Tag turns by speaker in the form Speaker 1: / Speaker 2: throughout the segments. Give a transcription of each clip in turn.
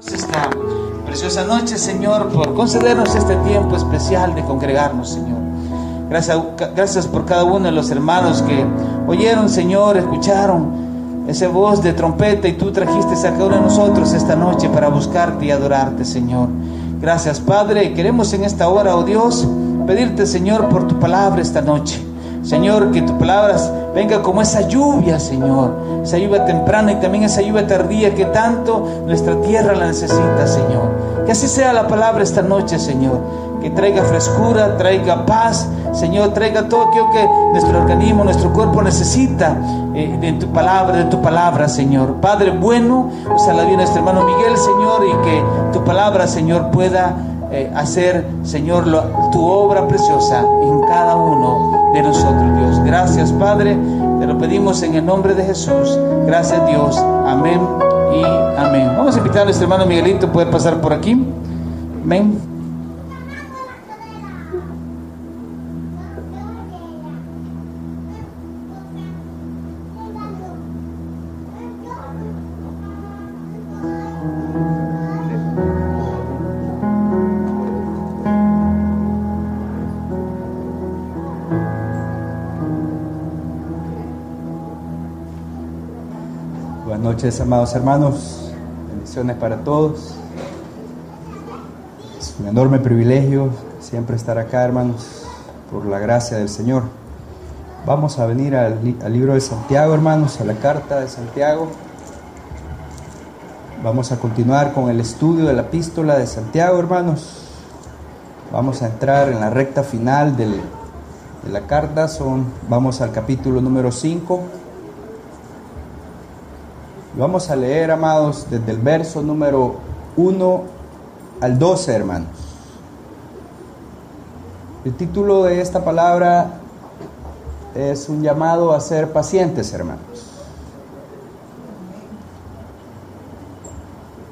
Speaker 1: Esta preciosa noche, Señor, por concedernos este tiempo especial de congregarnos, Señor. Gracias por cada uno de los hermanos que oyeron, Señor, escucharon esa voz de trompeta y tú trajiste a cada uno de nosotros esta noche para buscarte y adorarte, Señor. Gracias, Padre. Queremos en esta hora, oh Dios, pedirte, Señor, por tu palabra esta noche. Señor, que tu palabra venga como esa lluvia, Señor, esa lluvia temprana y también esa lluvia tardía que tanto nuestra tierra la necesita, Señor. Que así sea la palabra esta noche, Señor, que traiga frescura, traiga paz, Señor, traiga todo aquello que nuestro organismo, nuestro cuerpo necesita de tu palabra, Señor. Padre bueno, usa la vida de nuestro hermano Miguel, Señor, y que tu palabra, Señor, pueda hacer, Señor, tu obra preciosa en cada uno de nosotros, Dios. Gracias, Padre, te lo pedimos en el nombre de Jesús. Gracias, Dios. Amén y amén. Vamos a invitar a nuestro hermano Miguelito a poder pasar por aquí. Amén.
Speaker 2: Buenas noches, amados hermanos, bendiciones para todos. Es un enorme privilegio siempre estar acá, hermanos, por la gracia del Señor. Vamos a venir al libro de Santiago, hermanos, a la carta de Santiago. Vamos a continuar con el estudio de la epístola de Santiago, hermanos. Vamos a entrar en la recta final de la carta. Vamos al capítulo número 5. Vamos a leer, amados, desde el verso número 1 al 12, hermanos. El título de esta palabra es un llamado a ser pacientes, hermanos.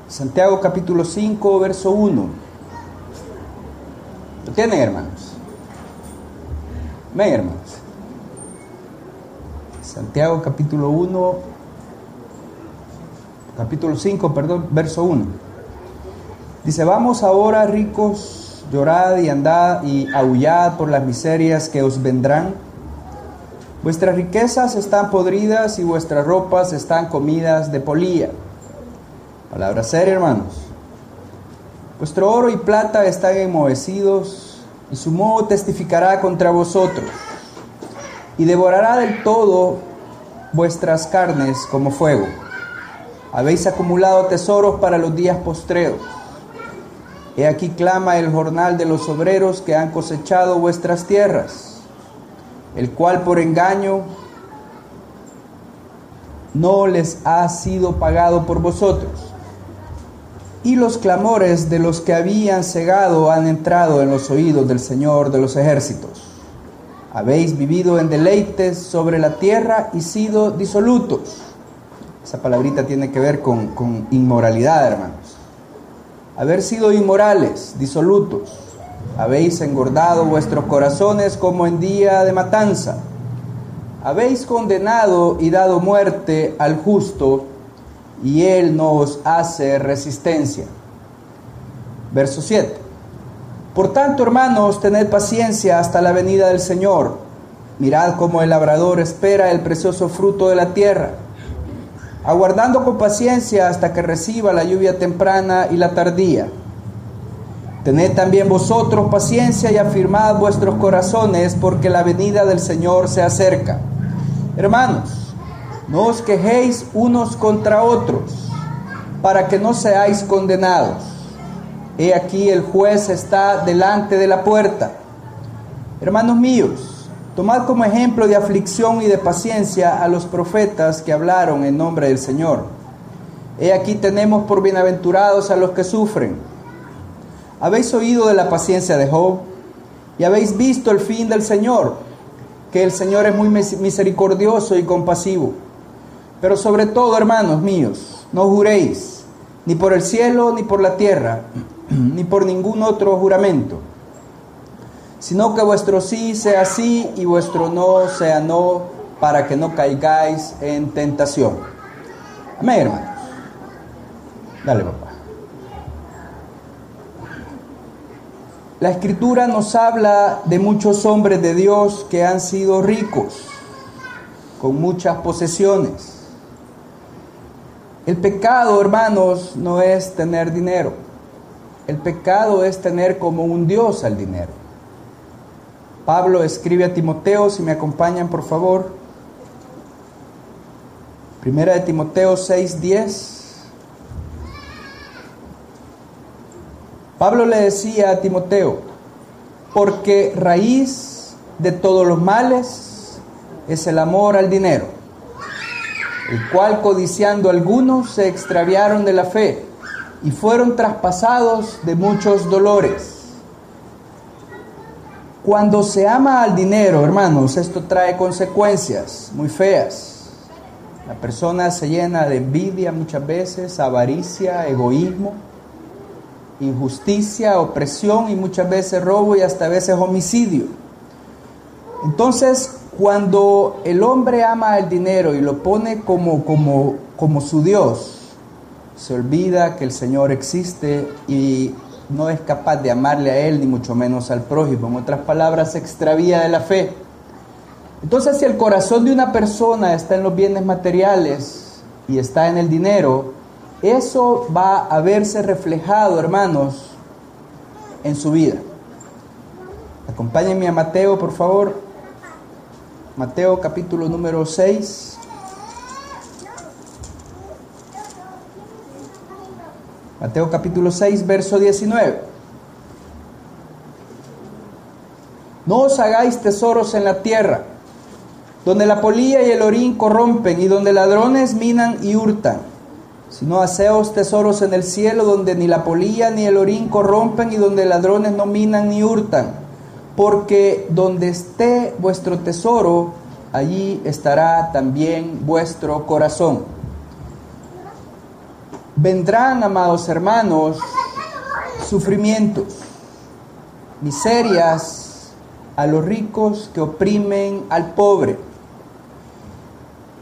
Speaker 2: Santiago capítulo 5, verso 1. ¿Lo tienen, hermanos? Amén, hermanos. Santiago capítulo 5, verso 1. Dice: vamos ahora, ricos, llorad y andad y aullad por las miserias que os vendrán. Vuestras riquezas están podridas y vuestras ropas están comidas de polilla. Palabra seria, hermanos. Vuestro oro y plata están enmohecidos, y su moho testificará contra vosotros, y devorará del todo vuestras carnes como fuego. Habéis acumulado tesoros para los días postreros. He aquí clama el jornal de los obreros que han cosechado vuestras tierras, el cual por engaño no les ha sido pagado por vosotros. Y los clamores de los que habían cegado han entrado en los oídos del Señor de los ejércitos. Habéis vivido en deleites sobre la tierra y sido disolutos. Esa palabrita tiene que ver con inmoralidad, hermanos. Haber sido inmorales, disolutos. Habéis engordado vuestros corazones como en día de matanza. Habéis condenado y dado muerte al justo, y él no os hace resistencia. Verso 7. Por tanto, hermanos, tened paciencia hasta la venida del Señor. Mirad cómo el labrador espera el precioso fruto de la tierra, aguardando con paciencia hasta que reciba la lluvia temprana y la tardía. Tened también vosotros paciencia y afirmad vuestros corazones, porque la venida del Señor se acerca. Hermanos, no os quejéis unos contra otros, para que no seáis condenados. He aquí el juez está delante de la puerta. Hermanos míos, tomad como ejemplo de aflicción y de paciencia a los profetas que hablaron en nombre del Señor. He aquí tenemos por bienaventurados a los que sufren. Habéis oído de la paciencia de Job, y habéis visto el fin del Señor, que el Señor es muy misericordioso y compasivo. Pero sobre todo, hermanos míos, no juréis, ni por el cielo, ni por la tierra, ni por ningún otro juramento, sino que vuestro sí sea sí y vuestro no sea no, para que no caigáis en tentación. Amén, hermanos. Dale, papá. La Escritura nos habla de muchos hombres de Dios que han sido ricos, con muchas posesiones. El pecado, hermanos, no es tener dinero. El pecado es tener como un Dios al dinero. Pablo escribe a Timoteo, si me acompañan por favor. Primera de Timoteo 6:10. Pablo le decía a Timoteo, porque raíz de todos los males es el amor al dinero, el cual codiciando algunos se extraviaron de la fe y fueron traspasados de muchos dolores. Cuando se ama al dinero, hermanos, esto trae consecuencias muy feas. La persona se llena de envidia muchas veces, avaricia, egoísmo, injusticia, opresión y muchas veces robo y hasta veces homicidio. Entonces, cuando el hombre ama el dinero y lo pone como su Dios, se olvida que el Señor existe y no es capaz de amarle a Él, ni mucho menos al prójimo. En otras palabras, se extravía de la fe. Entonces, si el corazón de una persona está en los bienes materiales y está en el dinero, eso va a verse reflejado, hermanos, en su vida. Acompáñenme a Mateo, por favor. Mateo capítulo número 6. Mateo capítulo 6, verso 19. No os hagáis tesoros en la tierra, donde la polilla y el orín corrompen y donde ladrones minan y hurtan, sino haceos tesoros en el cielo, donde ni la polilla ni el orín corrompen y donde ladrones no minan ni hurtan, porque donde esté vuestro tesoro, allí estará también vuestro corazón. Vendrán, amados hermanos, sufrimientos, miserias a los ricos que oprimen al pobre.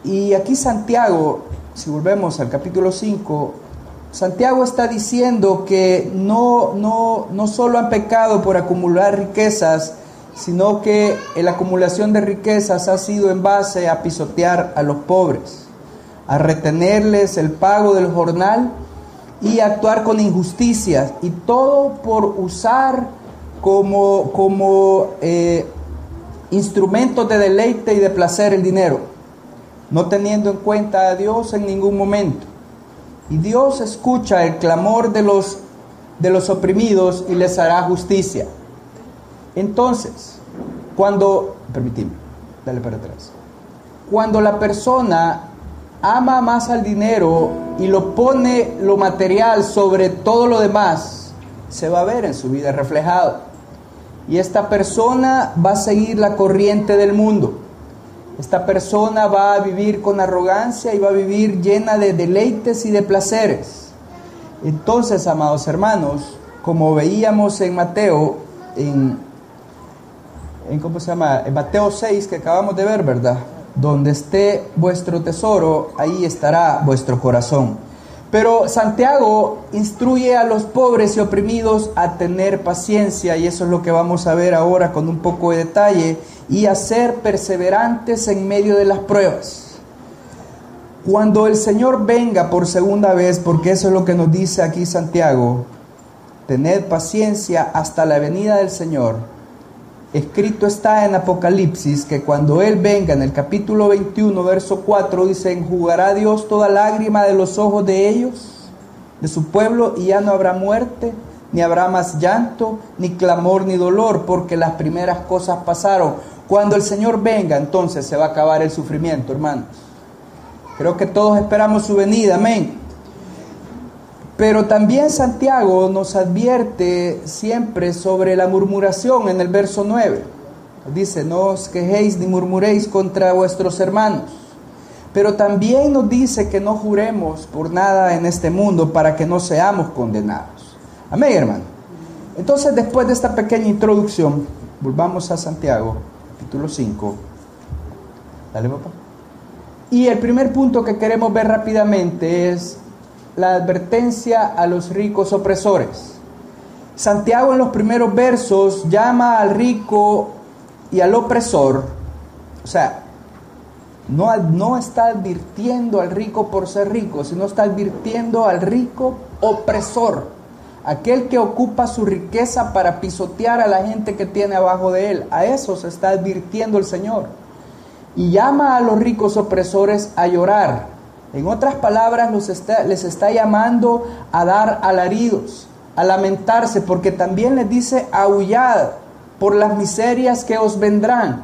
Speaker 2: Y aquí Santiago, si volvemos al capítulo 5, Santiago está diciendo que no solo han pecado por acumular riquezas, sino que la acumulación de riquezas ha sido en base a pisotear a los pobres, a retenerles el pago del jornal y a actuar con injusticias, y todo por usar como instrumentos de deleite y de placer el dinero, no teniendo en cuenta a Dios en ningún momento. Y Dios escucha el clamor de los oprimidos y les hará justicia. Entonces, cuando la persona ama más al dinero y lo pone lo material sobre todo lo demás, se va a ver en su vida reflejado. Y esta persona va a seguir la corriente del mundo. Esta persona va a vivir con arrogancia y va a vivir llena de deleites y de placeres. Entonces, amados hermanos, como veíamos en Mateo, en Mateo 6, que acabamos de ver, ¿verdad? Donde esté vuestro tesoro, ahí estará vuestro corazón. Pero Santiago instruye a los pobres y oprimidos a tener paciencia, y eso es lo que vamos a ver ahora con un poco de detalle, y a ser perseverantes en medio de las pruebas. Cuando el Señor venga por segunda vez, porque eso es lo que nos dice aquí Santiago, tened paciencia hasta la venida del Señor. Escrito está en Apocalipsis que cuando Él venga, en el capítulo 21, verso 4, dice: enjugará Dios toda lágrima de los ojos de ellos, de su pueblo, y ya no habrá muerte, ni habrá más llanto, ni clamor, ni dolor, porque las primeras cosas pasaron. Cuando el Señor venga, entonces se va a acabar el sufrimiento, hermanos. Creo que todos esperamos su venida, amén. Pero también Santiago nos advierte siempre sobre la murmuración en el verso 9. Dice: no os quejéis ni murmuréis contra vuestros hermanos. Pero también nos dice que no juremos por nada en este mundo para que no seamos condenados. Amén, hermano. Entonces, después de esta pequeña introducción, volvamos a Santiago, capítulo 5. Dale, papá. Y el primer punto que queremos ver rápidamente es la advertencia a los ricos opresores. Santiago en los primeros versos llama al rico y al opresor, o sea, no está advirtiendo al rico por ser rico, sino está advirtiendo al rico opresor, aquel que ocupa su riqueza para pisotear a la gente que tiene abajo de él. A eso se está advirtiendo el Señor. Y llama a los ricos opresores a llorar. En otras palabras, les está llamando a dar alaridos, a lamentarse, porque también les dice: aullad por las miserias que os vendrán.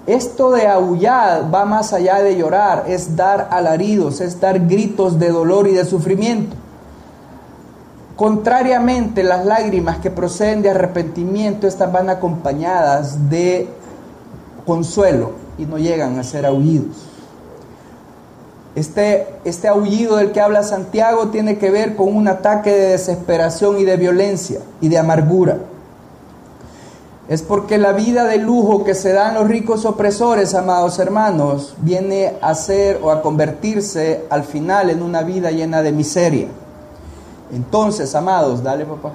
Speaker 2: Esto de aullar va más allá de llorar, es dar alaridos, es dar gritos de dolor y de sufrimiento. Contrariamente, las lágrimas que proceden de arrepentimiento, estas van acompañadas de consuelo y no llegan a ser aullidos. Este aullido del que habla Santiago tiene que ver con un ataque de desesperación y de violencia y de amargura. Es porque la vida de lujo que se dan los ricos opresores, amados hermanos, viene a ser o a convertirse al final en una vida llena de miseria. Entonces, amados, dale papá.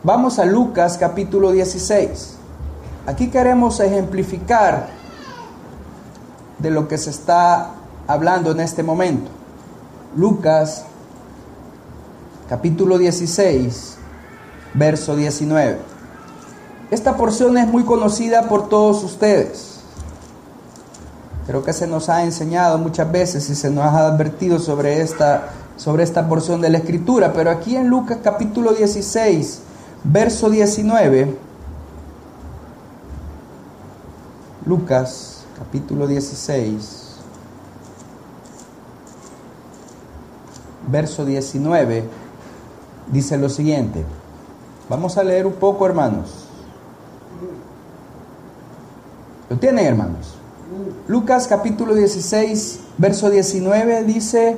Speaker 2: Vamos a Lucas capítulo 16. Aquí queremos ejemplificar de lo que se está hablando en este momento. Lucas capítulo 16, verso 19. Esta porción es muy conocida por todos ustedes. Creo que se nos ha enseñado muchas veces y se nos ha advertido sobre esta porción de la Escritura. Pero aquí en Lucas capítulo 16, verso 19, Lucas capítulo 16, verso 19, dice lo siguiente. Vamos a leer un poco, hermanos. ¿Lo tienen, hermanos? Lucas capítulo 16, verso 19 dice: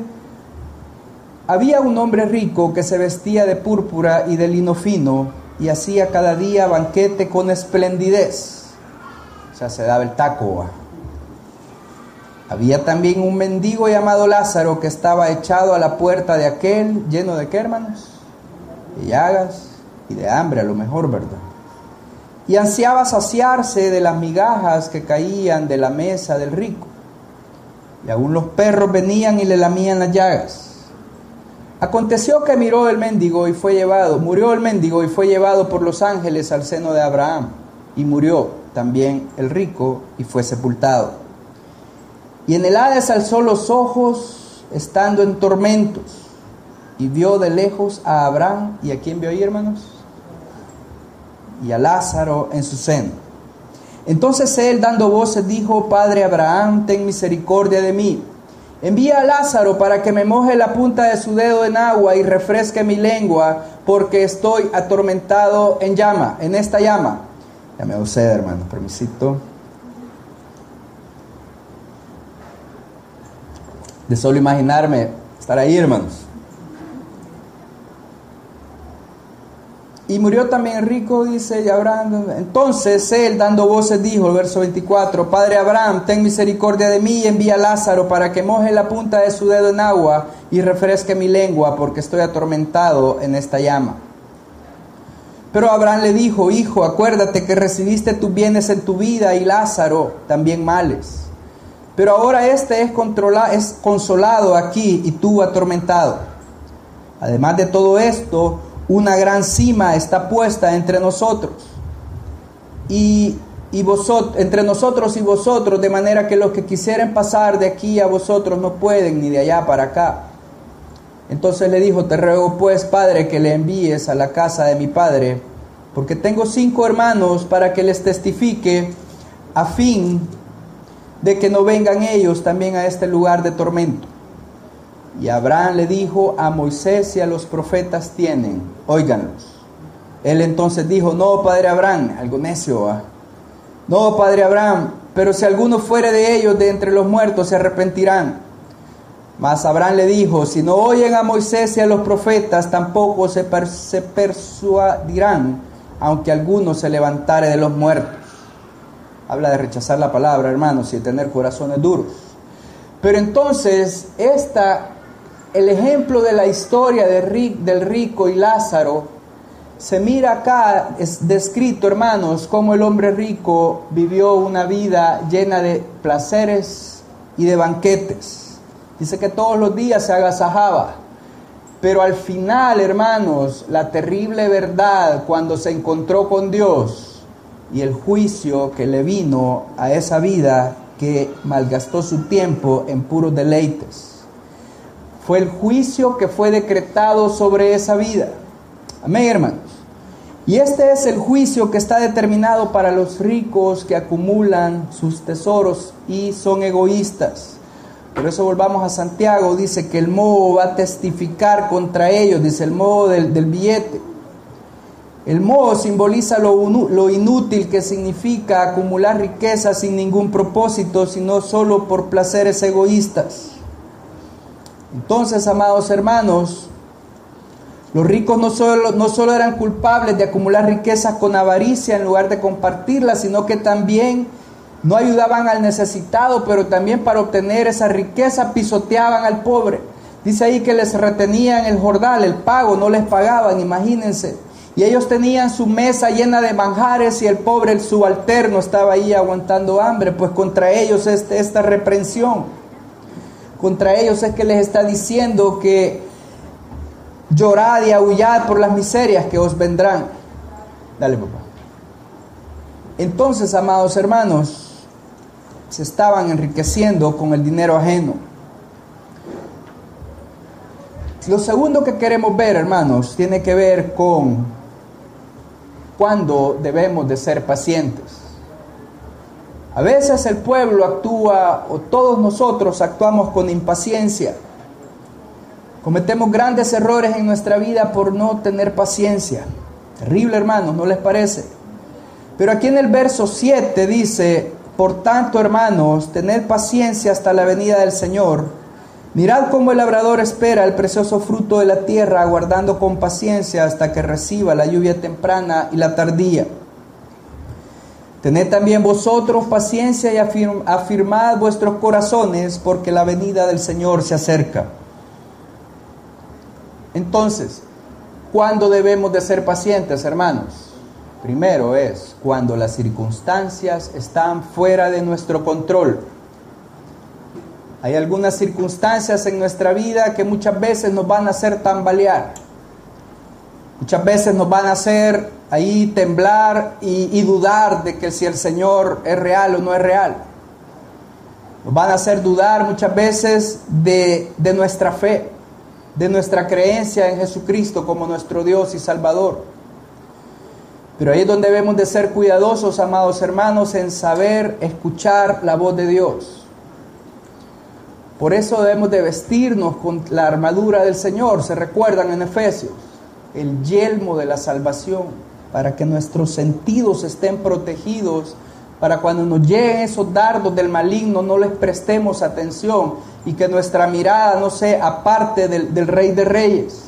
Speaker 2: había un hombre rico que se vestía de púrpura y de lino fino y hacía cada día banquete con esplendidez. O sea, se daba el taco. Había también un mendigo llamado Lázaro que estaba echado a la puerta de aquel, lleno de ¿qué, hermanos? De llagas y de hambre, a lo mejor, ¿verdad? Y ansiaba saciarse de las migajas que caían de la mesa del rico. Y aún los perros venían y le lamían las llagas. Aconteció que murió el mendigo y fue llevado por los ángeles al seno de Abraham. Y murió también el rico y fue sepultado. Y en el Hades alzó los ojos, estando en tormentos, y vio de lejos a Abraham. ¿Y a quién vio ahí, hermanos? Y a Lázaro en su seno. Entonces él, dando voces, dijo: Padre Abraham, ten misericordia de mí. Envía a Lázaro para que me moje la punta de su dedo en agua y refresque mi lengua, porque estoy atormentado en esta llama. Ya me usé, hermano, permisito. De solo imaginarme estar ahí, hermanos. Y murió también el rico, dice Abraham. Entonces él, dando voces, dijo, el verso 24: Padre Abraham, ten misericordia de mí y envía a Lázaro para que moje la punta de su dedo en agua y refresque mi lengua, porque estoy atormentado en esta llama. Pero Abraham le dijo: Hijo, acuérdate que recibiste tus bienes en tu vida y Lázaro también males. Pero ahora este es consolado aquí y tú atormentado. Además de todo esto, una gran cima está puesta entre nosotros y vosotros, de manera que los que quisieren pasar de aquí a vosotros no pueden, ni de allá para acá. Entonces le dijo: Te ruego pues, Padre, que le envíes a la casa de mi padre, porque tengo 5 hermanos, para que les testifique, a fin de que no vengan ellos también a este lugar de tormento. Y Abraham le dijo: a Moisés y a los profetas tienen, óiganlos. Él entonces dijo: No, Padre Abraham, algo necio, no, Padre Abraham, pero si alguno fuere de ellos de entre los muertos, se arrepentirán. Mas Abraham le dijo: Si no oyen a Moisés y a los profetas, tampoco se persuadirán, aunque alguno se levantare de los muertos. Habla de rechazar la palabra, hermanos, y de tener corazones duros. Pero entonces, el ejemplo de la historia del rico y Lázaro se mira acá, es descrito, hermanos, cómo el hombre rico vivió una vida llena de placeres y de banquetes. Dice que todos los días se agasajaba. Pero al final, hermanos, la terrible verdad cuando se encontró con Dios y el juicio que le vino a esa vida que malgastó su tiempo en puros deleites. Fue el juicio que fue decretado sobre esa vida. Amén, hermanos. Y este es el juicio que está determinado para los ricos que acumulan sus tesoros y son egoístas. Por eso volvamos a Santiago, dice que el moho va a testificar contra ellos, dice el moho del billete. El moho simboliza lo inútil que significa acumular riqueza sin ningún propósito, sino solo por placeres egoístas. Entonces, amados hermanos, los ricos no solo eran culpables de acumular riquezas con avaricia en lugar de compartirlas, sino que también no ayudaban al necesitado, pero también para obtener esa riqueza pisoteaban al pobre. Dice ahí que les retenían el jordal, el pago, no les pagaban, imagínense. Y ellos tenían su mesa llena de manjares y el pobre, el subalterno, estaba ahí aguantando hambre. Pues contra ellos esta reprensión. Contra ellos es que les está diciendo que llorad y aullad por las miserias que os vendrán. Dale, papá. Entonces, amados hermanos, se estaban enriqueciendo con el dinero ajeno. Lo segundo que queremos ver, hermanos, tiene que ver con cuándo debemos de ser pacientes. A veces el pueblo actúa, o todos nosotros actuamos con impaciencia. Cometemos grandes errores en nuestra vida por no tener paciencia. Terrible, hermanos, ¿no les parece? Pero aquí en el verso 7 dice: por tanto, hermanos, tened paciencia hasta la venida del Señor. Mirad cómo el labrador espera el precioso fruto de la tierra, aguardando con paciencia hasta que reciba la lluvia temprana y la tardía. Tened también vosotros paciencia y afirmad vuestros corazones, porque la venida del Señor se acerca. Entonces, ¿cuándo debemos de ser pacientes, hermanos? Primero es cuando las circunstancias están fuera de nuestro control. Hay algunas circunstancias en nuestra vida que muchas veces nos van a hacer tambalear. Muchas veces nos van a hacer ahí temblar y dudar de que si el Señor es real o no es real. Nos van a hacer dudar muchas veces de nuestra fe, de nuestra creencia en Jesucristo como nuestro Dios y Salvador. Pero ahí es donde debemos de ser cuidadosos, amados hermanos, en saber escuchar la voz de Dios. Por eso debemos de vestirnos con la armadura del Señor. Se recuerdan en Efesios, el yelmo de la salvación, para que nuestros sentidos estén protegidos, para cuando nos lleguen esos dardos del maligno no les prestemos atención y que nuestra mirada no sea aparte del Rey de Reyes.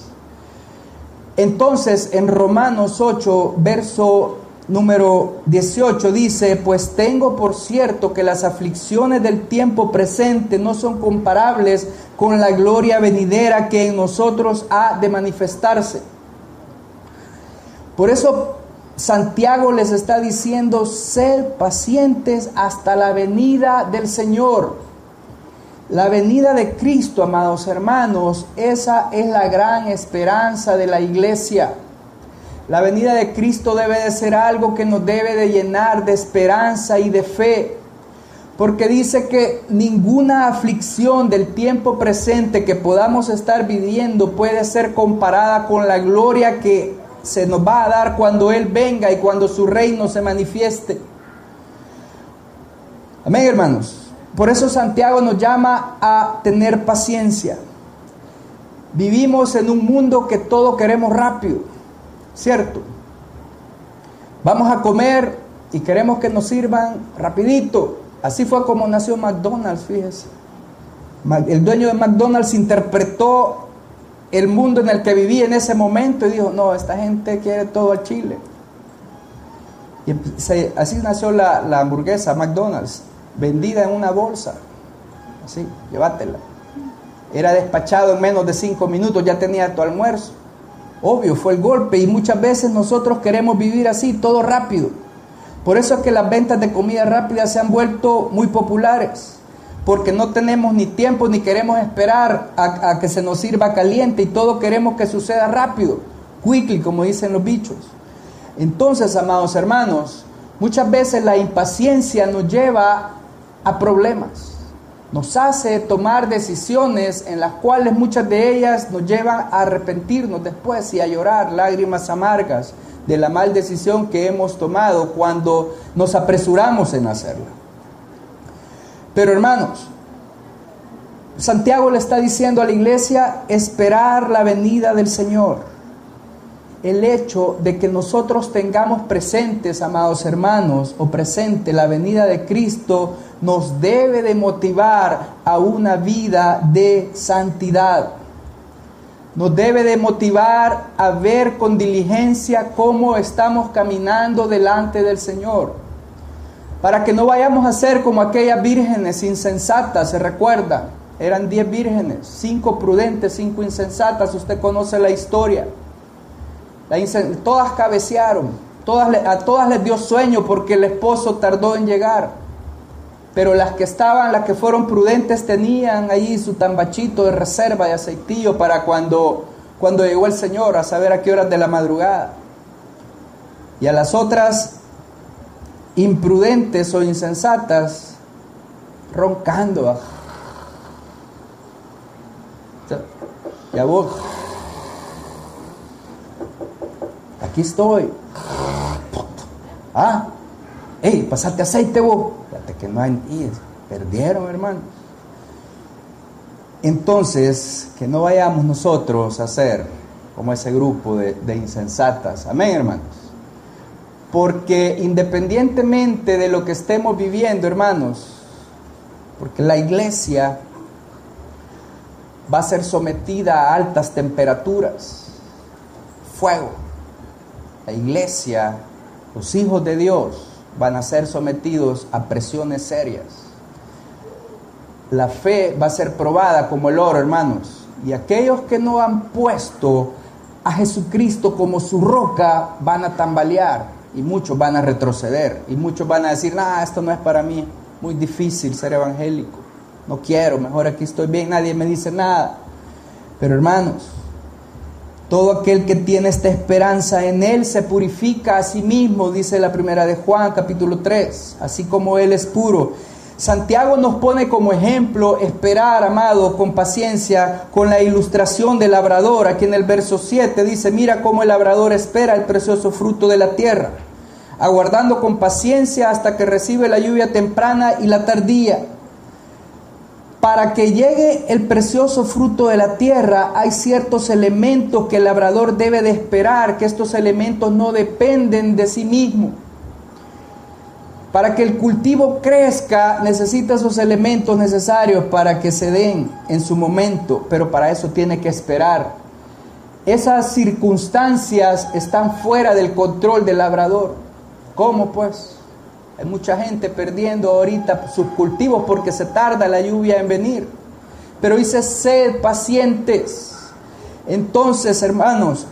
Speaker 2: Entonces, en Romanos 8, verso número 18 dice: pues tengo por cierto que las aflicciones del tiempo presente no son comparables con la gloria venidera que en nosotros ha de manifestarse. Por eso Santiago les está diciendo: sed pacientes hasta la venida del Señor. La venida de Cristo, amados hermanos, esa es la gran esperanza de la iglesia. La venida de Cristo debe de ser algo que nos debe de llenar de esperanza y de fe, porque dice que ninguna aflicción del tiempo presente que podamos estar viviendo puede ser comparada con la gloria que se nos va a dar cuando Él venga y cuando su reino se manifieste. Amén, hermanos. Por eso Santiago nos llama a tener paciencia. Vivimos en un mundo que todo queremos rápido, ¿cierto? Vamos a comer y queremos que nos sirvan rapidito. Así fue como nació McDonald's, fíjese. El dueño de McDonald's interpretó el mundo en el que vivía en ese momento y dijo: no, esta gente quiere todo a Chile. Y así nació la hamburguesa McDonald's, vendida en una bolsa, así, llévatela. Era despachado en menos de 5 minutos, ya tenía tu almuerzo. Obvio, fue el golpe, y muchas veces nosotros queremos vivir así, todo rápido. Por eso es que las ventas de comida rápida se han vuelto muy populares, porque no tenemos ni tiempo ni queremos esperar a que se nos sirva caliente, y todo queremos que suceda rápido, quickly, como dicen los bichos. Entonces, amados hermanos, muchas veces la impaciencia nos lleva a problemas. Nos hace tomar decisiones en las cuales muchas de ellas nos llevan a arrepentirnos después y a llorar lágrimas amargas de la mal decisión que hemos tomado cuando nos apresuramos en hacerla. Pero hermanos, Santiago le está diciendo a la iglesia esperar la venida del Señor. El hecho de que nosotros tengamos presentes, amados hermanos, o presente la venida de Cristo, nos debe de motivar a una vida de santidad. Nos debe de motivar a ver con diligencia cómo estamos caminando delante del Señor. Para que no vayamos a ser como aquellas vírgenes insensatas, ¿se recuerda? Eran 10 vírgenes, 5 prudentes, 5 insensatas, usted conoce la historia. Todas cabecearon, a todas les dio sueño porque el esposo tardó en llegar. Pero las que fueron prudentes tenían ahí su tambachito de reserva de aceitillo para cuando llegó el Señor, a saber a qué horas de la madrugada. Y a las otras imprudentes o insensatas, roncando. Ya vos, aquí estoy. Hey, pasate aceite vos. Fíjate que no hay. Perdieron, hermanos. Entonces, que no vayamos nosotros a ser como ese grupo de insensatas. Amén, hermanos. Porque independientemente de lo que estemos viviendo, hermanos, porque la iglesia va a ser sometida a altas temperaturas, fuego. La iglesia, los hijos de Dios, van a ser sometidos a presiones serias. La fe va a ser probada como el oro, hermanos. Y aquellos que no han puesto a Jesucristo como su roca van a tambalear. Y muchos van a retroceder. Y muchos van a decir, esto no es para mí. Muy difícil ser evangélico. No quiero, mejor aquí estoy bien, nadie me dice nada. Pero hermanos, todo aquel que tiene esta esperanza en Él se purifica a sí mismo, dice la primera de Juan, capítulo 3, así como Él es puro. Santiago nos pone como ejemplo esperar, amado, con paciencia, con la ilustración del labrador. Aquí en el verso 7 dice, mira cómo el labrador espera el precioso fruto de la tierra, aguardando con paciencia hasta que recibe la lluvia temprana y la tardía. Para que llegue el precioso fruto de la tierra, hay ciertos elementos que el labrador debe de esperar, que estos elementos no dependen de sí mismo. Para que el cultivo crezca, necesita esos elementos necesarios para que se den en su momento, pero para eso tiene que esperar. Esas circunstancias están fuera del control del labrador. ¿Cómo pues? Hay mucha gente perdiendo ahorita sus cultivos porque se tarda la lluvia en venir. Pero dice, sed pacientes. Entonces, hermanos,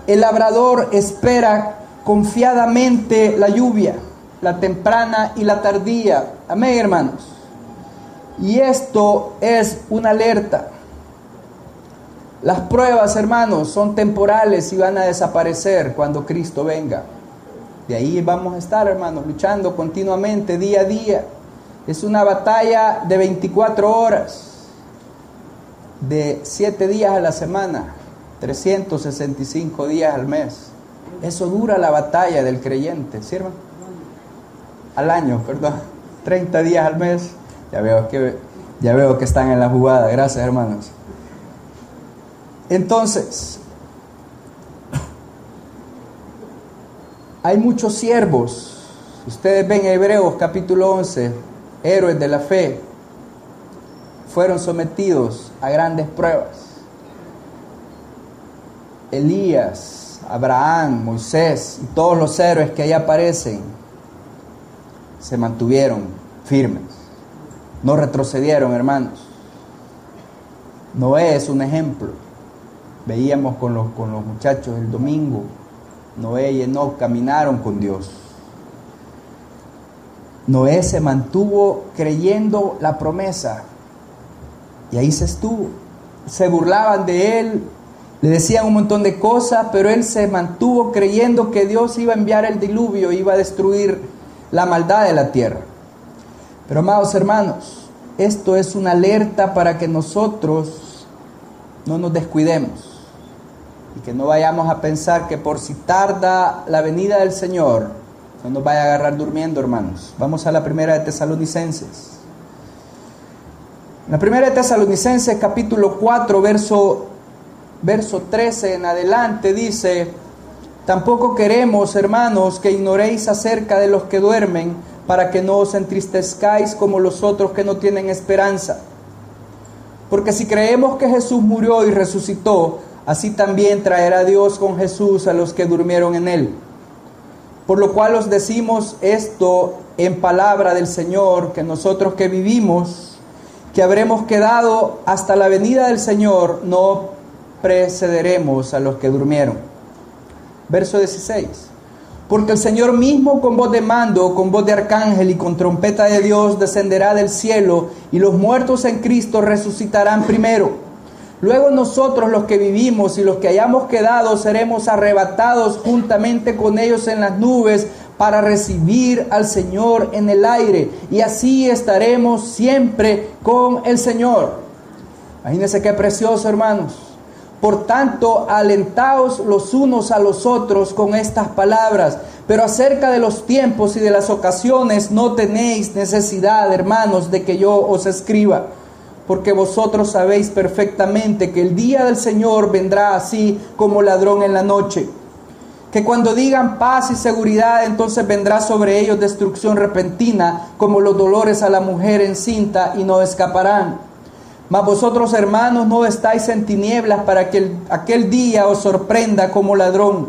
Speaker 2: el labrador espera confiadamente la lluvia, la temprana y la tardía. Amén, hermanos. Y esto es una alerta. Las pruebas, hermanos, son temporales y van a desaparecer cuando Cristo venga. De ahí vamos a estar, hermanos, luchando continuamente, día a día. Es una batalla de 24 horas, de 7 días a la semana, 365 días al mes. Eso dura la batalla del creyente, ¿sí, hermano? Al año, perdón, 30 días al mes. Ya veo que están en la jugada, gracias, hermanos. Entonces, hay muchos siervos, ustedes ven Hebreos capítulo 11, héroes de la fe, fueron sometidos a grandes pruebas. Elías, Abraham, Moisés y todos los héroes que ahí aparecen se mantuvieron firmes, no retrocedieron, hermanos. Noé es un ejemplo. Veíamos con los muchachos el domingo, Noé y Enoc caminaron con Dios. Noé se mantuvo creyendo la promesa y ahí se estuvo. Se burlaban de él, le decían un montón de cosas, pero él se mantuvo creyendo que Dios iba a enviar el diluvio, iba a destruir la maldad de la tierra. Pero amados hermanos, esto es una alerta para que nosotros no nos descuidemos y que no vayamos a pensar que por si tarda la venida del Señor, no nos vaya a agarrar durmiendo, hermanos. Vamos a la primera de Tesalonicenses. La primera de Tesalonicenses, capítulo 4, verso 13 en adelante, dice: tampoco queremos, hermanos, que ignoréis acerca de los que duermen, para que no os entristezcáis como los otros que no tienen esperanza. Porque si creemos que Jesús murió y resucitó, así también traerá Dios con Jesús a los que durmieron en él. Por lo cual os decimos esto en palabra del Señor, que nosotros que vivimos, que habremos quedado hasta la venida del Señor, no precederemos a los que durmieron. Verso 16. Porque el Señor mismo con voz de mando, con voz de arcángel y con trompeta de Dios descenderá del cielo, y los muertos en Cristo resucitarán primero. Luego nosotros, los que vivimos y los que hayamos quedado, seremos arrebatados juntamente con ellos en las nubes para recibir al Señor en el aire, y así estaremos siempre con el Señor. Imagínense qué precioso, hermanos. Por tanto, alentaos los unos a los otros con estas palabras. Pero acerca de los tiempos y de las ocasiones no tenéis necesidad, hermanos, de que yo os escriba, porque vosotros sabéis perfectamente que el día del Señor vendrá así como ladrón en la noche. Que cuando digan paz y seguridad, entonces vendrá sobre ellos destrucción repentina, como los dolores a la mujer encinta, y no escaparán. Mas vosotros, hermanos, no estáis en tinieblas para que aquel día os sorprenda como ladrón.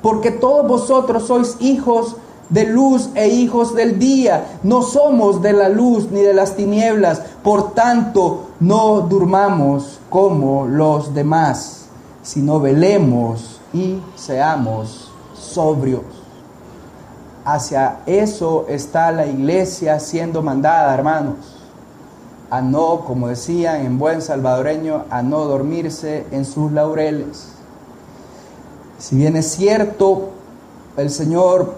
Speaker 2: Porque todos vosotros sois hijos de luz e hijos del día. No somos de la luz ni de las tinieblas. Por tanto, no durmamos como los demás, sino velemos y seamos sobrios. Hacia eso está la iglesia siendo mandada, hermanos. A no, como decían en buen salvadoreño, a no dormirse en sus laureles. Si bien es cierto, el Señor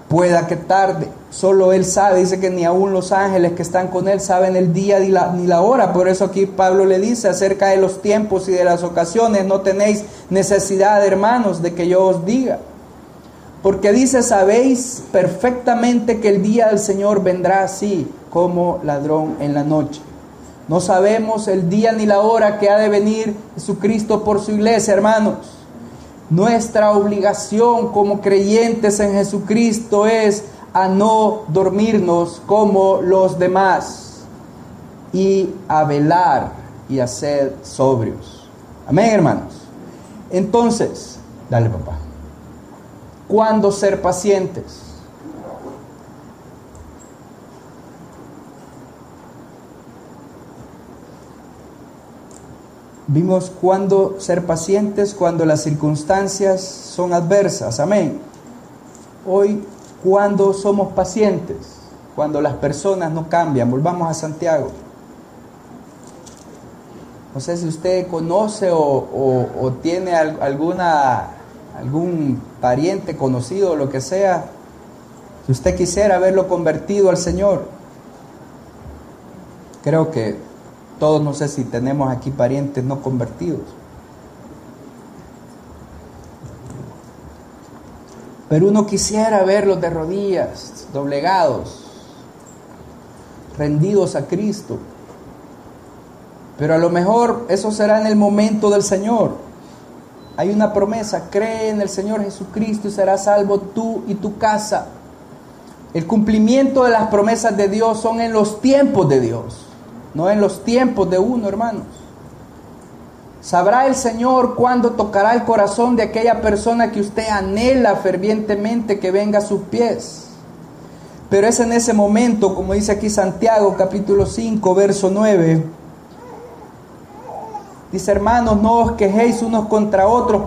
Speaker 2: pueda que tarde, solo Él sabe. Dice que ni aún los ángeles que están con Él saben el día ni la hora. Por eso aquí Pablo le dice acerca de los tiempos y de las ocasiones: no tenéis necesidad, hermanos, de que yo os diga. Porque dice: sabéis perfectamente que el día del Señor vendrá así como ladrón en la noche. No sabemos el día ni la hora que ha de venir Jesucristo por su iglesia, hermanos. Nuestra obligación como creyentes en Jesucristo es a no dormirnos como los demás y a velar y a ser sobrios. Amén, hermanos. Entonces, dale, papá. ¿Cuándo ser pacientes? Vimos cuándo ser pacientes cuando las circunstancias son adversas. Amén. Hoy, ¿cuándo somos pacientes? Cuando las personas no cambian. Volvamos a Santiago. No sé si usted conoce o tiene algún pariente conocido o lo que sea, si usted quisiera verlo convertido al Señor. Creo que todos, no sé si tenemos aquí parientes no convertidos. Pero uno quisiera verlos de rodillas, doblegados, rendidos a Cristo. Pero a lo mejor eso será en el momento del Señor. Hay una promesa: cree en el Señor Jesucristo y serás salvo tú y tu casa. El cumplimiento de las promesas de Dios son en los tiempos de Dios, no en los tiempos de uno, hermanos. Sabrá el Señor cuándo tocará el corazón de aquella persona que usted anhela fervientemente que venga a sus pies. Pero es en ese momento, como dice aquí Santiago capítulo 5, verso 9. Dice, hermanos, no os quejéis unos contra otros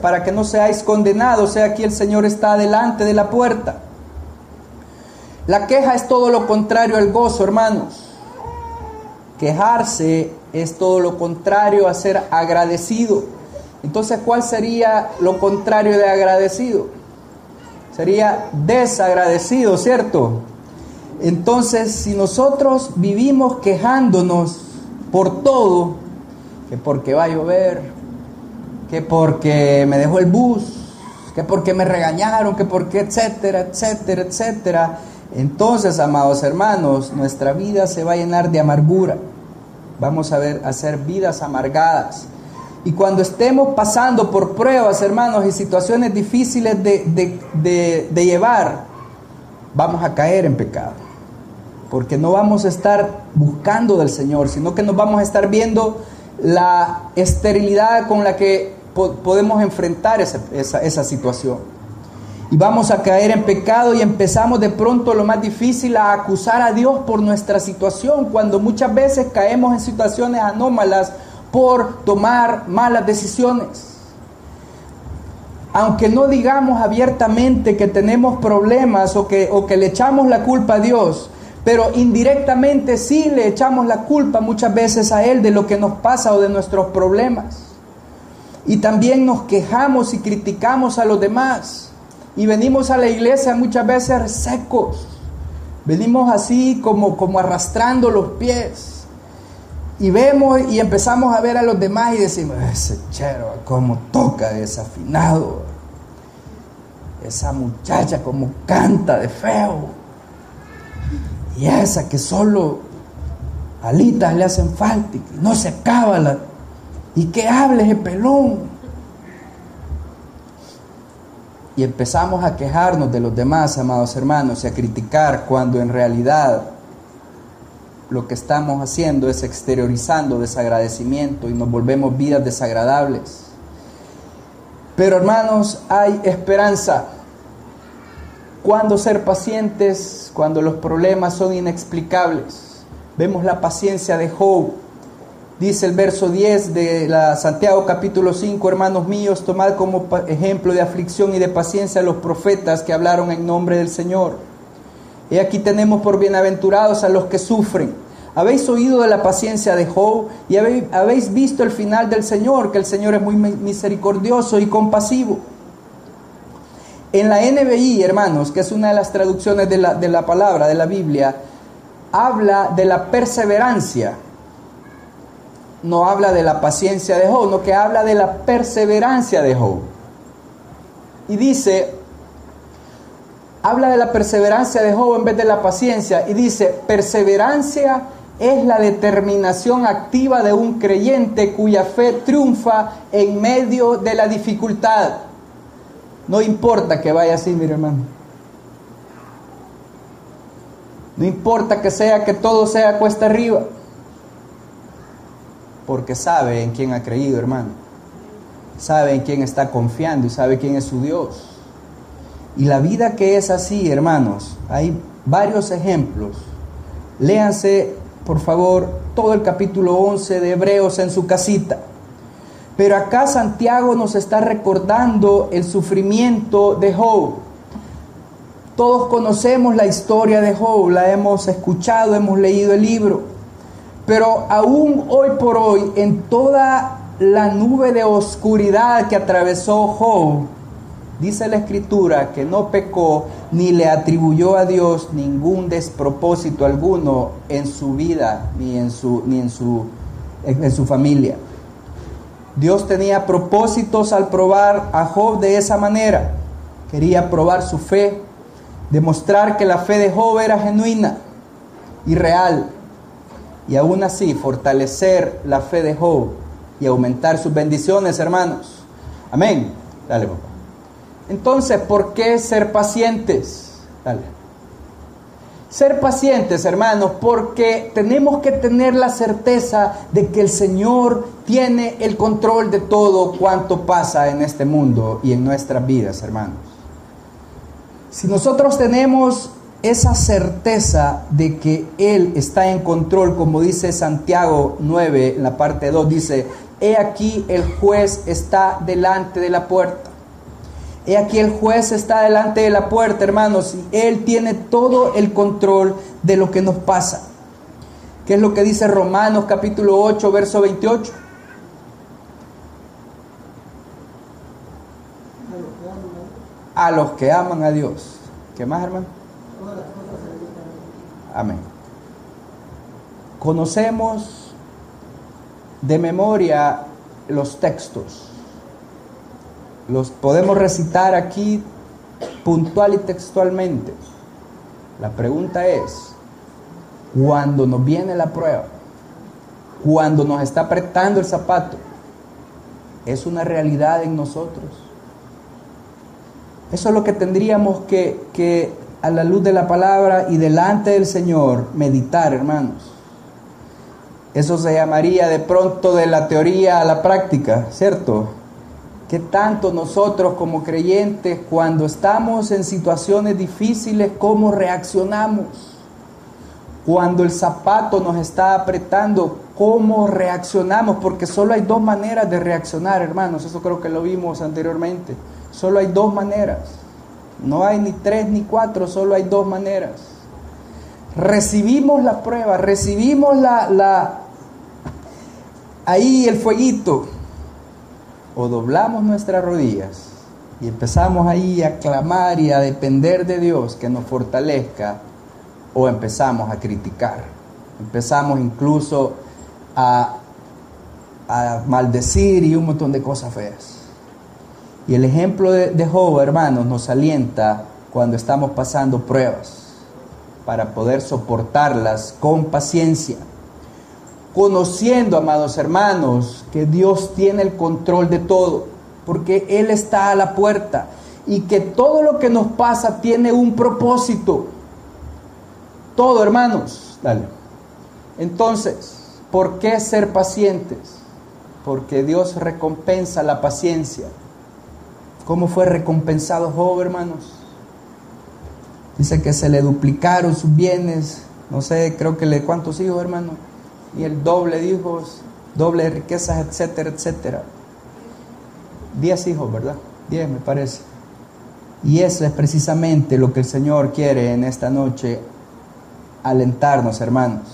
Speaker 2: para que no seáis condenados. Aquí el Señor está delante de la puerta. La queja es todo lo contrario al gozo, hermanos. Quejarse es todo lo contrario a ser agradecido. Entonces, ¿cuál sería lo contrario de agradecido? Sería desagradecido, ¿cierto? Entonces, si nosotros vivimos quejándonos por todo, que porque va a llover, que porque me dejó el bus, que porque me regañaron, que porque etcétera, etcétera, etcétera, entonces, amados hermanos, nuestra vida se va a llenar de amargura. Vamos a hacer vidas amargadas. Y cuando estemos pasando por pruebas, hermanos, y situaciones difíciles de llevar, vamos a caer en pecado. Porque no vamos a estar buscando del Señor, sino que nos vamos a estar viendo la esterilidad con la que podemos enfrentar esa situación. Y vamos a caer en pecado y empezamos de pronto lo más difícil a acusar a Dios por nuestra situación, cuando muchas veces caemos en situaciones anómalas por tomar malas decisiones. Aunque no digamos abiertamente que tenemos problemas o que le echamos la culpa a Dios, pero indirectamente sí le echamos la culpa muchas veces a Él de lo que nos pasa o de nuestros problemas. Y también nos quejamos y criticamos a los demás. Y venimos a la iglesia muchas veces secos. Venimos así como arrastrando los pies. Y vemos y empezamos a ver a los demás y decimos, ese chero, cómo toca desafinado. Esa muchacha cómo canta de feo. Y esa que solo alitas le hacen falta y no se acaba. Y que hable ese pelón. Y empezamos a quejarnos de los demás, amados hermanos, y a criticar cuando en realidad lo que estamos haciendo es exteriorizando desagradecimiento y nos volvemos vidas desagradables. Pero hermanos, hay esperanza. ¿Cuándo ser pacientes? Cuando los problemas son inexplicables. Vemos la paciencia de Job. Dice el verso 10 de Santiago capítulo 5, hermanos míos, tomad como ejemplo de aflicción y de paciencia a los profetas que hablaron en nombre del Señor. Y aquí tenemos por bienaventurados a los que sufren. Habéis oído de la paciencia de Job y habéis visto el final del Señor, que el Señor es muy misericordioso y compasivo. En la NBI, hermanos, que es una de las traducciones de la palabra de la Biblia, habla de la perseverancia. No habla de la paciencia de Job, no, que habla de la perseverancia de Job. Y dice, habla de la perseverancia de Job en vez de la paciencia. Y dice, perseverancia es la determinación activa de un creyente cuya fe triunfa en medio de la dificultad. No importa que vaya así, mi hermano. No importa que todo sea cuesta arriba. Porque sabe en quién ha creído, hermano. Sabe en quién está confiando y sabe quién es su Dios. Y la vida que es así, hermanos, hay varios ejemplos. Léanse, por favor, todo el capítulo 11 de Hebreos en su casita. Pero acá Santiago nos está recordando el sufrimiento de Job. Todos conocemos la historia de Job, la hemos escuchado, hemos leído el libro. Pero aún hoy por hoy, en toda la nube de oscuridad que atravesó Job, dice la Escritura que no pecó ni le atribuyó a Dios ningún despropósito alguno en su vida ni en su familia. Dios tenía propósitos al probar a Job de esa manera. Quería probar su fe, demostrar que la fe de Job era genuina y real. Y aún así fortalecer la fe de Job y aumentar sus bendiciones, hermanos. Amén. Dale, papá. Entonces, ¿por qué ser pacientes? Dale. Ser pacientes, hermanos, porque tenemos que tener la certeza de que el Señor tiene el control de todo cuanto pasa en este mundo y en nuestras vidas, hermanos. Si nosotros tenemos esa certeza de que Él está en control, como dice Santiago 9, en la parte 2, dice, he aquí el juez está delante de la puerta. He aquí el juez está delante de la puerta, hermanos, y Él tiene todo el control de lo que nos pasa. ¿Qué es lo que dice Romanos capítulo 8, verso 28? A los que aman a Dios. ¿Qué más, hermano? Amén. Conocemos de memoria los textos. Los podemos recitar aquí puntual y textualmente. La pregunta es, cuando nos viene la prueba, cuando nos está apretando el zapato, ¿es una realidad en nosotros? Eso es lo que tendríamos que a la luz de la palabra y delante del Señor meditar, hermanos. Eso se llamaría de pronto de la teoría a la práctica, ¿cierto? ¿Qué tanto nosotros como creyentes, cuando estamos en situaciones difíciles, cómo reaccionamos? Cuando el zapato nos está apretando, ¿cómo reaccionamos? Porque solo hay dos maneras de reaccionar, hermanos. Eso creo que lo vimos anteriormente. Solo hay dos maneras. No hay ni tres ni cuatro, solo hay dos maneras. Recibimos la prueba, recibimos ahí el fueguito, o doblamos nuestras rodillas y empezamos ahí a clamar y a depender de Dios que nos fortalezca, o empezamos a criticar, empezamos incluso a maldecir y un montón de cosas feas. Y el ejemplo de Job, hermanos, nos alienta cuando estamos pasando pruebas para poder soportarlas con paciencia, conociendo, amados hermanos, que Dios tiene el control de todo, porque Él está a la puerta y que todo lo que nos pasa tiene un propósito. Todo, hermanos. Dale. Entonces, ¿por qué ser pacientes? Porque Dios recompensa la paciencia. ¿Cómo fue recompensado Job, hermanos? Dice que se le duplicaron sus bienes. No sé, creo que ¿cuántos hijos, hermano? Y el doble de hijos, doble de riquezas, etcétera, etcétera. 10 hijos, ¿verdad? 10 me parece. Y eso es precisamente lo que el Señor quiere en esta noche, alentarnos, hermanos.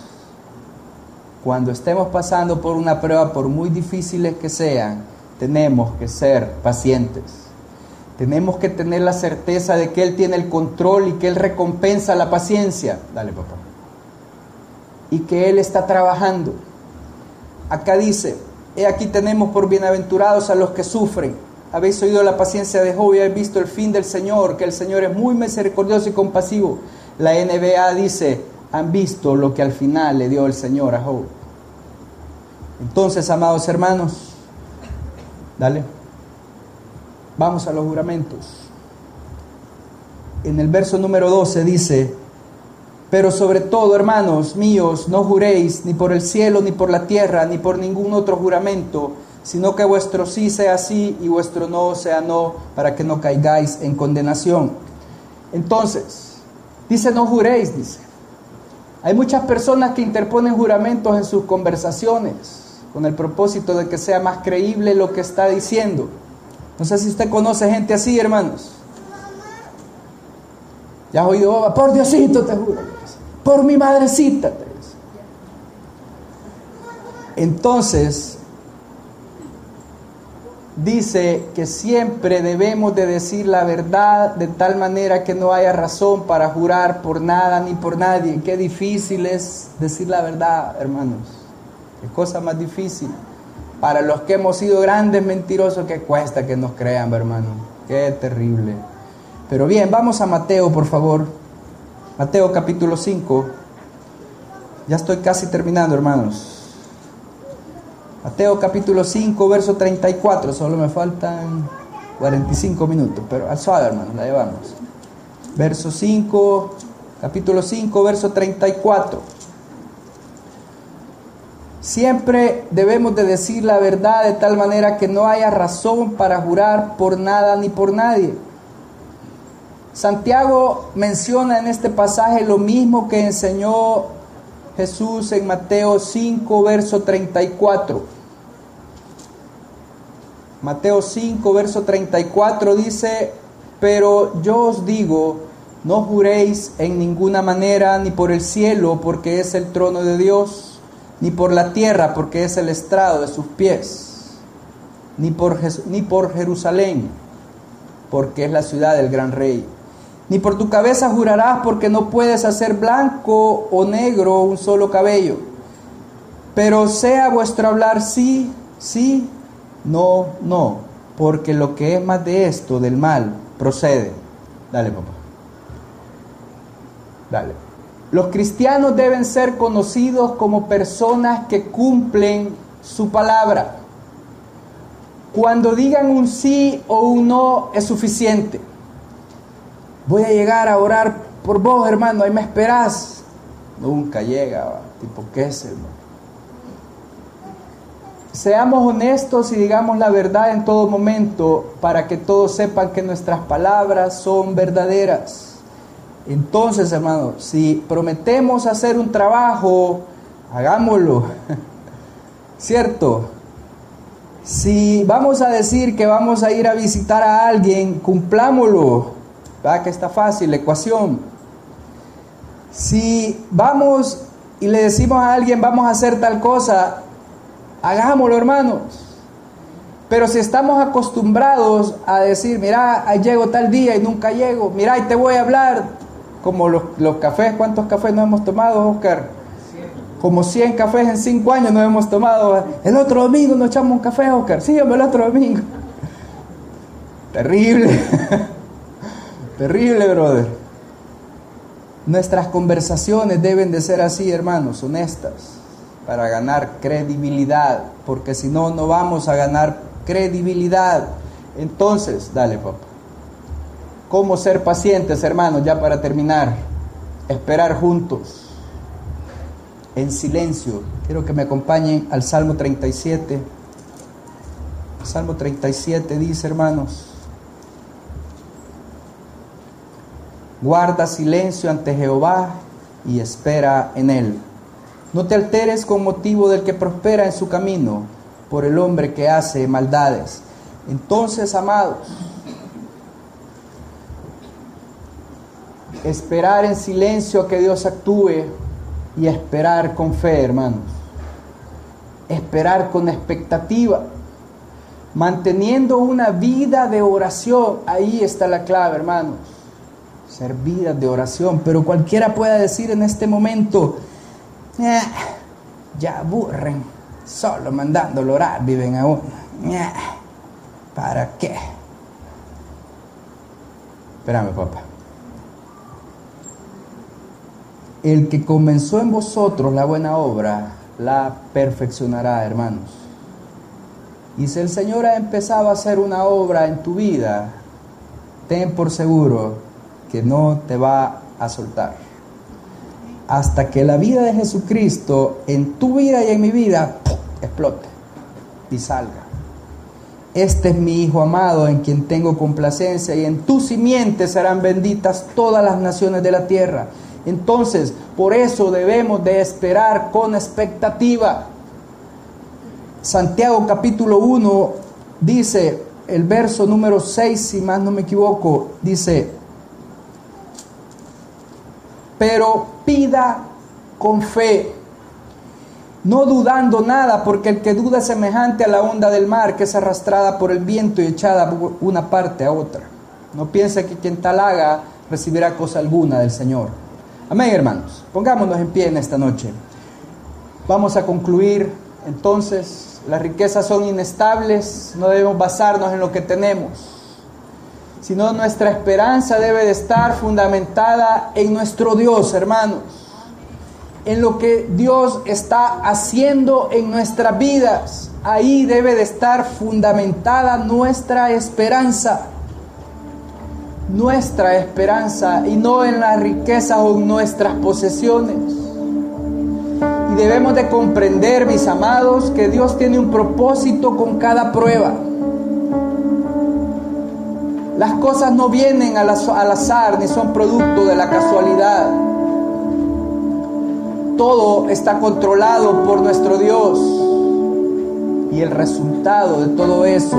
Speaker 2: Cuando estemos pasando por una prueba, por muy difíciles que sean, tenemos que ser pacientes. Tenemos que tener la certeza de que Él tiene el control y que Él recompensa la paciencia. Dale, papá. Y que Él está trabajando. Acá dice, he aquí tenemos por bienaventurados a los que sufren. Habéis oído la paciencia de Job y habéis visto el fin del Señor, que el Señor es muy misericordioso y compasivo. La NBA dice, han visto lo que al final le dio el Señor a Job. Entonces, amados hermanos, dale, vamos a los juramentos. En el verso número 12 dice, pero sobre todo, hermanos míos, no juréis ni por el cielo, ni por la tierra, ni por ningún otro juramento, sino que vuestro sí sea sí y vuestro no sea no, para que no caigáis en condenación. Entonces, dice no juréis, dice. Hay muchas personas que interponen juramentos en sus conversaciones con el propósito de que sea más creíble lo que está diciendo. No sé si usted conoce gente así, hermanos. Ya has oído, por Diosito te juro, por mi madrecita te dice. Entonces, dice que siempre debemos de decir la verdad de tal manera que no haya razón para jurar por nada ni por nadie. Qué difícil es decir la verdad, hermanos. Qué cosa más difícil. Para los que hemos sido grandes mentirosos, que cuesta que nos crean, hermano. Qué terrible. Pero bien, vamos a Mateo, por favor. Mateo capítulo 5. Ya estoy casi terminando, hermanos. Mateo capítulo 5, verso 34. Solo me faltan 45 minutos, pero al suave, hermano, la llevamos. Verso 5, capítulo 5, verso 34. Siempre debemos de decir la verdad de tal manera que no haya razón para jurar por nada ni por nadie. Santiago menciona en este pasaje lo mismo que enseñó Jesús en Mateo 5, verso 34. Mateo 5, verso 34 dice: pero yo os digo, no juréis en ninguna manera, ni por el cielo, porque es el trono de Dios, ni por la tierra, porque es el estrado de sus pies, ni por Jerusalén, porque es la ciudad del gran rey. Ni por tu cabeza jurarás, porque no puedes hacer blanco o negro un solo cabello. Pero sea vuestro hablar sí, sí, no, no, porque lo que es más de esto, del mal, procede. Dale, papá. Dale. Los cristianos deben ser conocidos como personas que cumplen su palabra. Cuando digan un sí o un no es suficiente. Voy a llegar a orar por vos, hermano, ahí me esperás. Nunca llega, ¿va? Tipo, ¿qué es, hermano? Seamos honestos y digamos la verdad en todo momento, para que todos sepan que nuestras palabras son verdaderas. Entonces, hermano, si prometemos hacer un trabajo, hagámoslo. ¿Cierto? Si vamos a decir que vamos a ir a visitar a alguien, cumplámoslo. ¿Verdad que está fácil la ecuación? Si vamos y le decimos a alguien vamos a hacer tal cosa, hagámoslo, hermanos. Pero si estamos acostumbrados a decir, mira, ahí llego tal día y nunca llego, mira, y te voy a hablar, como los cafés, ¿cuántos cafés nos hemos tomado, Oscar? 100. Como 100 cafés en 5 años nos hemos tomado. El otro domingo nos echamos un café, Oscar. Sí, hombre, el otro domingo. Terrible. Terrible, brother. Nuestras conversaciones deben de ser así, hermanos, honestas, para ganar credibilidad, porque si no, no vamos a ganar credibilidad. Entonces, dale, papá. ¿Cómo ser pacientes, hermanos? Ya para terminar, esperar juntos, en silencio. Quiero que me acompañen al Salmo 37. Salmo 37 dice, hermanos: guarda silencio ante Jehová y espera en él. No te alteres con motivo del que prospera en su camino, por el hombre que hace maldades. Entonces, amados, esperar en silencio a que Dios actúe y esperar con fe, hermanos. Esperar con expectativa, manteniendo una vida de oración. Ahí está la clave, hermanos. Ser vidas de oración. Pero cualquiera pueda decir en este momento, ya aburren, solo mandándolo orar viven aún. ¿Para qué? Espérame, papá. El que comenzó en vosotros la buena obra, la perfeccionará, hermanos. Y si el Señor ha empezado a hacer una obra en tu vida, ten por seguro que no te va a soltar. Hasta que la vida de Jesucristo en tu vida y en mi vida explote y salga. Este es mi Hijo amado en quien tengo complacencia, y en tu simiente serán benditas todas las naciones de la tierra. Entonces, por eso debemos de esperar con expectativa. Santiago capítulo 1 dice, el verso número 6, si más no me equivoco, dice: pero pida con fe, no dudando nada, porque el que duda es semejante a la onda del mar, que es arrastrada por el viento y echada por una parte a otra. No piense que quien tal haga recibirá cosa alguna del Señor. Amén, hermanos. Pongámonos en pie en esta noche. Vamos a concluir entonces. Las riquezas son inestables, no debemos basarnos en lo que tenemos, sino nuestra esperanza debe de estar fundamentada en nuestro Dios, hermanos, en lo que Dios está haciendo en nuestras vidas. Ahí debe de estar fundamentada nuestra esperanza, y no en las riquezas o en nuestras posesiones. Y debemos de comprender, mis amados, que Dios tiene un propósito con cada prueba. Las cosas no vienen al azar, ni son producto de la casualidad. Todo está controlado por nuestro Dios. Y Y el resultado de todo eso,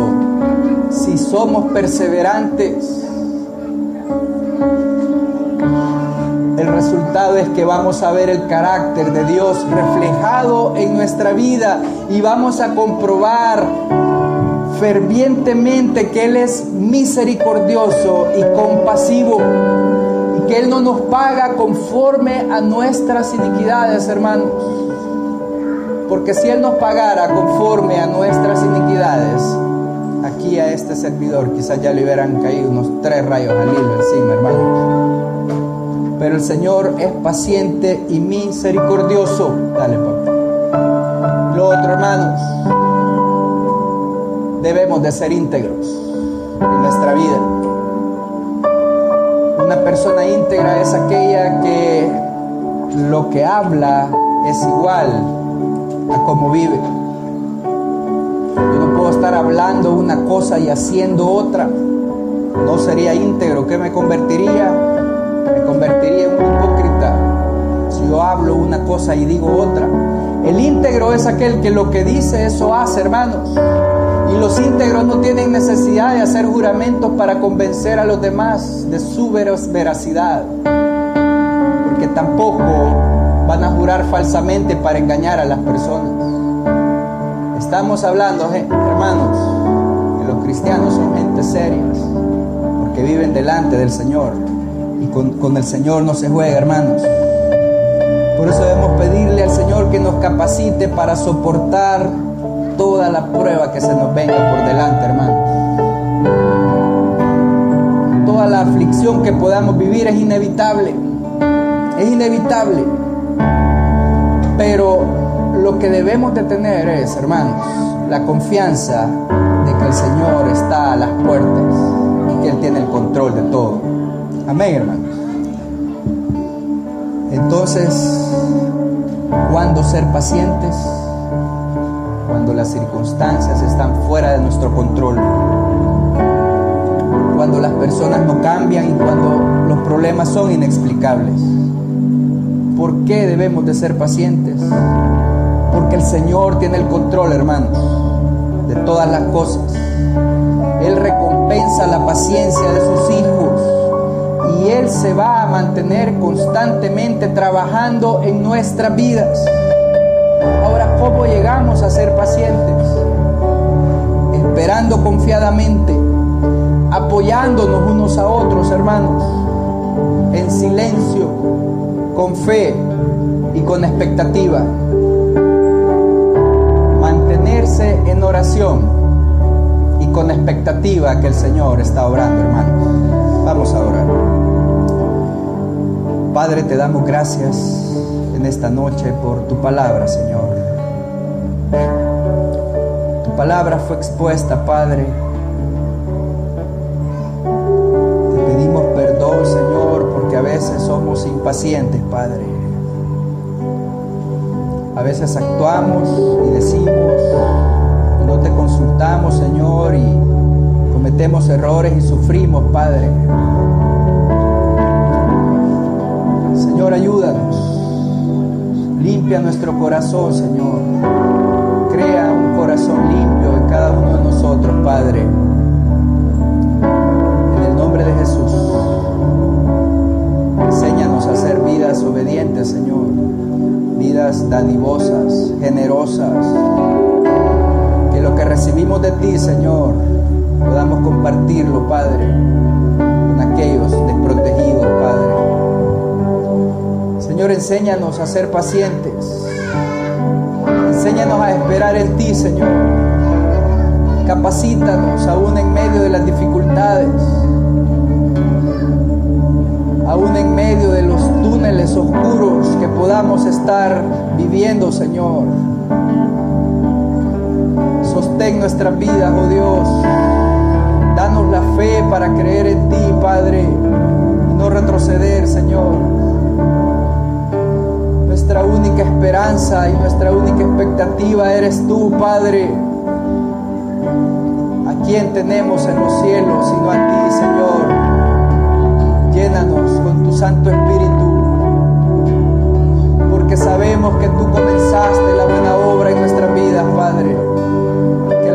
Speaker 2: si somos perseverantes, el resultado es que vamos a ver el carácter de Dios reflejado en nuestra vida y vamos a comprobar fervientemente que Él es misericordioso y compasivo y que Él no nos paga conforme a nuestras iniquidades, hermanos. Porque si Él nos pagara conforme a nuestras iniquidades, aquí a este servidor quizás ya le hubieran caído unos 3 rayos al hilo encima, hermanos. Pero el Señor es paciente y misericordioso. Dale, papá. Lo otro, hermanos, debemos de ser íntegros en nuestra vida. Una persona íntegra es aquella que lo que habla es igual a cómo vive. Yo no puedo estar hablando una cosa y haciendo otra. No sería íntegro. ¿Qué me convertiría? Me convertiría en un hipócrita si yo hablo una cosa y digo otra. El íntegro es aquel que lo que dice, eso hace, hermanos. Y los íntegros no tienen necesidad de hacer juramentos para convencer a los demás de su veracidad, porque tampoco van a jurar falsamente para engañar a las personas. Estamos hablando, hermanos, que los cristianos son gente serias, porque viven delante del Señor. Y con el Señor no se juega, hermanos. Por eso debemos pedirle al Señor que nos capacite para soportar toda la prueba que se nos venga por delante, hermanos. Toda la aflicción que podamos vivir es inevitable. Es inevitable. Pero lo que debemos de tener es, hermanos, la confianza de que el Señor está a las puertas y que Él tiene el control de todo. Amén, hermanos. Entonces, ¿cuándo ser pacientes? Cuando las circunstancias están fuera de nuestro control, cuando las personas no cambian y cuando los problemas son inexplicables. ¿Por qué debemos de ser pacientes? Porque el Señor tiene el control, hermanos, de todas las cosas. Él recompensa la paciencia de sus hijos y Él se va a mantener constantemente trabajando en nuestras vidas. Ahora, ¿cómo llegamos a ser pacientes? Esperando confiadamente, apoyándonos unos a otros, hermanos, en silencio, con fe y con expectativa. Mantenerse en oración y con expectativa que el Señor está obrando, hermanos. Vamos a orar. Padre, te damos gracias en esta noche por tu palabra, Señor. Tu palabra fue expuesta, Padre. Te pedimos perdón, Señor, porque a veces somos impacientes, Padre. A veces actuamos y decimos y no te consultamos, Señor, y cometemos errores y sufrimos, Padre. Señor, ayúdanos. Limpia nuestro corazón, Señor. Crea un corazón limpio en cada uno de nosotros, Padre. En el nombre de Jesús. Enséñanos a hacer vidas obedientes, Señor. Vidas dadivosas, generosas. Que lo que recibimos de ti, Señor, podamos compartirlo, Padre, con aquellos desprotegidos, Padre. Señor, enséñanos a ser pacientes. Enséñanos a esperar en ti, Señor. Capacítanos aún en medio de las dificultades, aún en medio de los túneles oscuros que podamos estar viviendo, Señor. Sostén nuestras vidas, oh Dios. Danos la fe para creer en ti, Padre, y no retroceder, Señor. Nuestra única esperanza y nuestra única expectativa eres tú, Padre. ¿A quién tenemos en los cielos sino a ti, Señor? Llénanos con tu Santo Espíritu, porque sabemos que tú comenzaste la buena obra en nuestras vidas, Padre,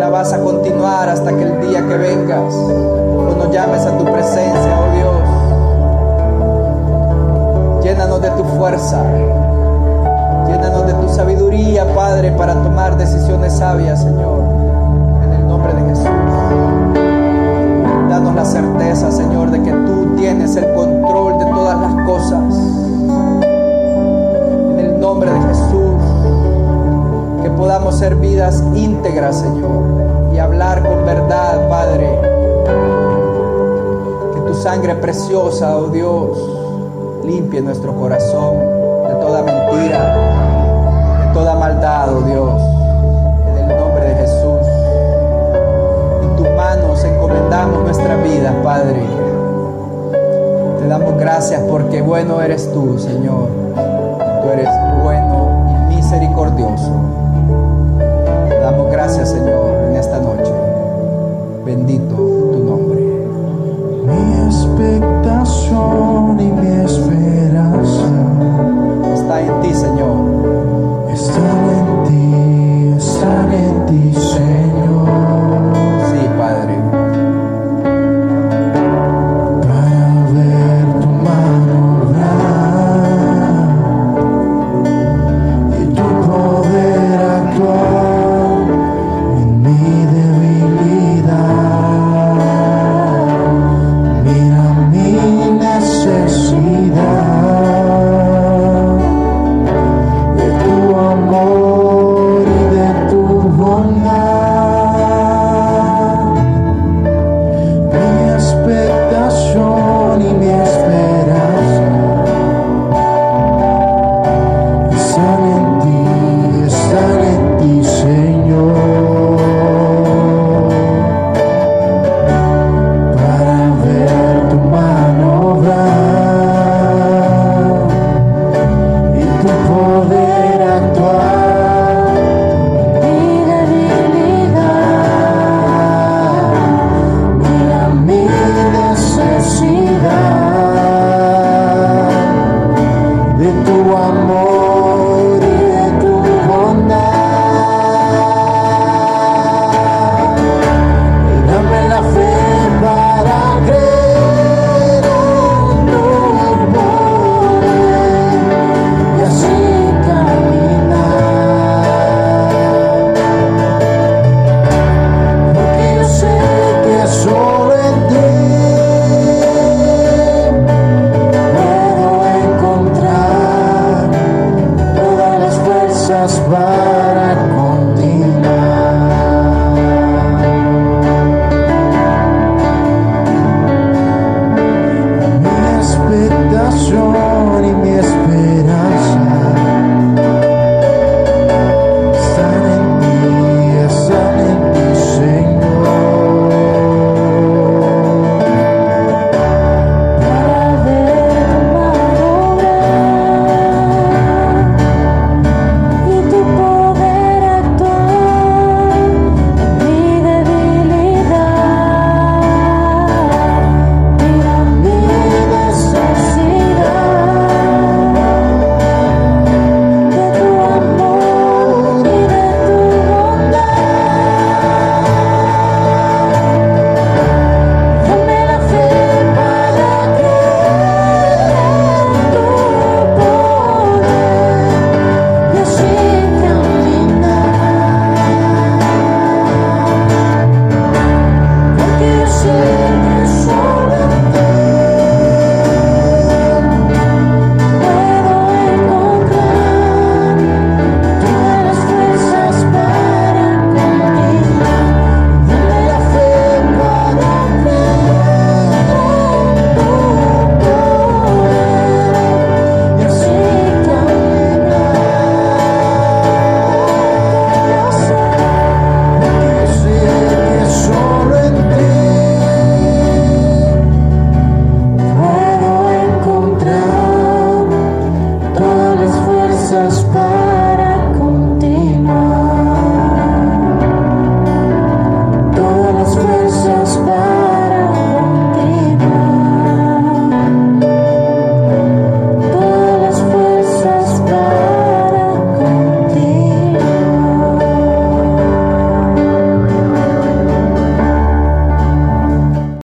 Speaker 2: la vas a continuar hasta que el día que vengas o nos llames a tu presencia, oh Dios. Llénanos de tu fuerza, llénanos de tu sabiduría, Padre, para tomar decisiones sabias, Señor, en el nombre de Jesús. Danos la certeza, Señor, de que tú tienes el control de todas las cosas. En el nombre de Jesús, que podamos ser vidas íntegras, Señor, y hablar con verdad, Padre. Que tu sangre preciosa, oh Dios, limpie nuestro corazón de toda mentira, de toda maldad, oh Dios, en el nombre de Jesús. En tus manos encomendamos nuestra vida, Padre. Te damos gracias porque bueno eres tú, Señor. Tú eres bueno y misericordioso. Te damos gracias, Señor, en esta noche. Bendito